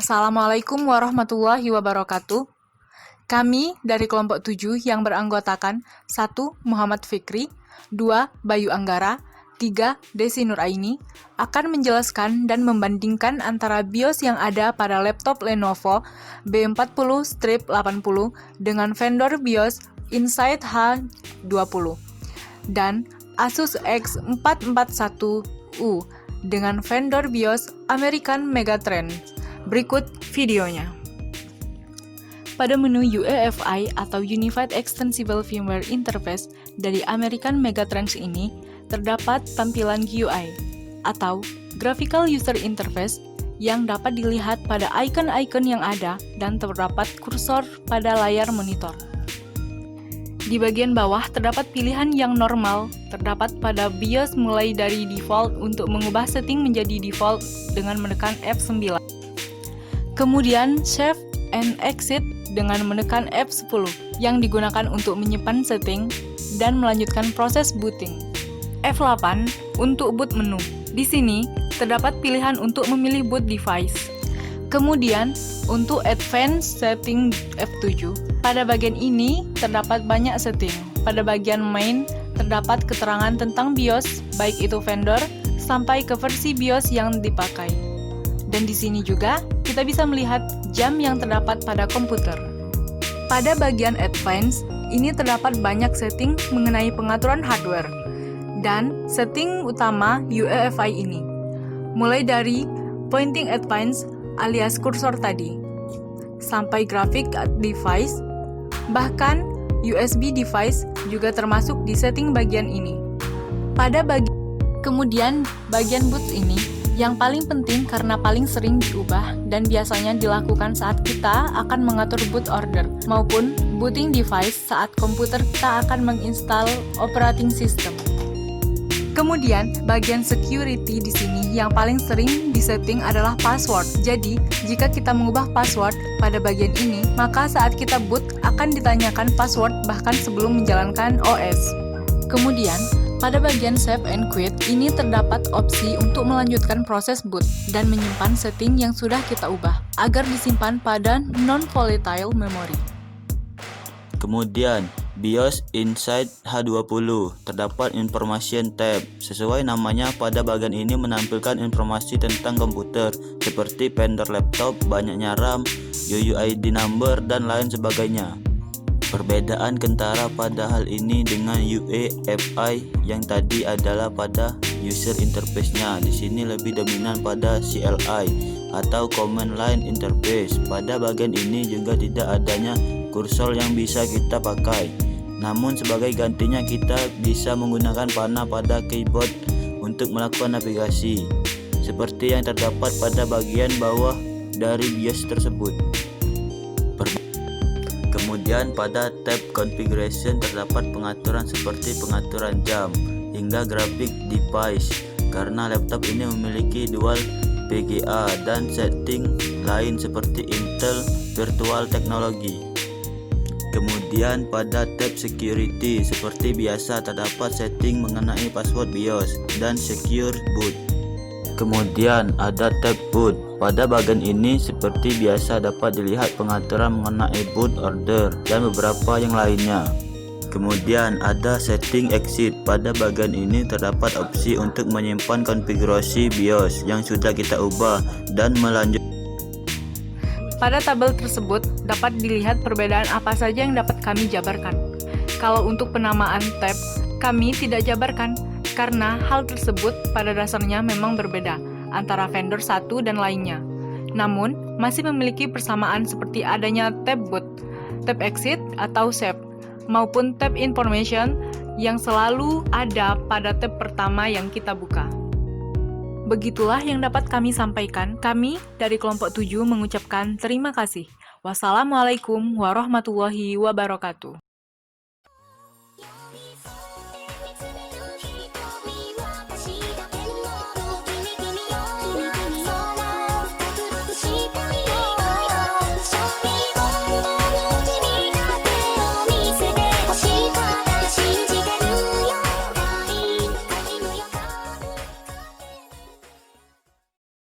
Assalamualaikum warahmatullahi wabarakatuh. Kami dari kelompok 7 yang beranggotakan 1. Muhammad Fikri, 2. Bayu Anggara, 3. Desi Nuraini akan menjelaskan dan membandingkan antara BIOS yang ada pada laptop Lenovo B40-80 dengan vendor BIOS Insight H20 dan Asus X441U dengan vendor BIOS American Megatrend. Berikut videonya. Pada menu UEFI atau Unified Extensible Firmware Interface dari American Megatrends ini, terdapat tampilan GUI atau Graphical User Interface yang dapat dilihat pada icon-icon yang ada dan terdapat kursor pada layar monitor. Di bagian bawah terdapat pilihan yang normal, terdapat pada BIOS mulai dari default untuk mengubah setting menjadi default dengan menekan F9. Kemudian Save and Exit dengan menekan F10 yang digunakan untuk menyimpan setting dan melanjutkan proses booting. F8 untuk boot menu. Di sini terdapat pilihan untuk memilih boot device. Kemudian untuk Advanced Setting F7. Pada bagian ini terdapat banyak setting. Pada bagian Main terdapat keterangan tentang BIOS, baik itu vendor sampai ke versi BIOS yang dipakai. Dan di sini juga kita bisa melihat jam yang terdapat pada komputer. Pada bagian Advanced, ini terdapat banyak setting mengenai pengaturan hardware dan setting utama UEFI ini. Mulai dari Pointing Advanced alias kursor tadi, sampai graphic device, bahkan USB device juga termasuk di setting bagian ini. Kemudian bagian boot ini yang paling penting karena paling sering diubah dan biasanya dilakukan saat kita akan mengatur boot order maupun booting device saat komputer kita akan menginstal operating system. Kemudian bagian security di sini yang paling sering disetting adalah password. Jadi, jika kita mengubah password pada bagian ini, maka saat kita boot akan ditanyakan password bahkan sebelum menjalankan OS. Kemudian pada bagian Save and Quit, ini terdapat opsi untuk melanjutkan proses boot dan menyimpan setting yang sudah kita ubah agar disimpan pada non-volatile memory. Kemudian, BIOS Insight H20, terdapat Information tab. Sesuai namanya, pada bagian ini menampilkan informasi tentang komputer seperti vendor laptop, banyaknya RAM, UUID number, dan lain sebagainya. Perbedaan kentara pada hal ini dengan UEFI yang tadi adalah pada user interface-nya. Di sini lebih dominan pada CLI atau Command Line Interface. Pada bagian ini juga tidak adanya kursor yang bisa kita pakai. Namun sebagai gantinya kita bisa menggunakan panah pada keyboard untuk melakukan navigasi, seperti yang terdapat pada bagian bawah dari BIOS tersebut. Kemudian pada tab Configuration terdapat pengaturan seperti pengaturan jam hingga graphic device karena laptop ini memiliki dual VGA dan setting lain seperti Intel Virtual Technology. Kemudian pada tab Security seperti biasa terdapat setting mengenai password BIOS dan Secure Boot. Kemudian ada tab Boot. Pada bagian ini seperti biasa dapat dilihat pengaturan mengenai boot order dan beberapa yang lainnya. Kemudian ada setting exit. Pada bagian ini terdapat opsi untuk menyimpan konfigurasi BIOS yang sudah kita ubah dan melanjutkan. Pada tabel tersebut dapat dilihat perbedaan apa saja yang dapat kami jabarkan. Kalau untuk penamaan tab, kami tidak jabarkan karena hal tersebut pada dasarnya memang berbeda antara vendor satu dan lainnya. Namun, masih memiliki persamaan seperti adanya tab boot, tab exit atau save, maupun tab information yang selalu ada pada tab pertama yang kita buka. Begitulah yang dapat kami sampaikan. Kami dari kelompok 7 mengucapkan terima kasih. Wassalamualaikum warahmatullahi wabarakatuh.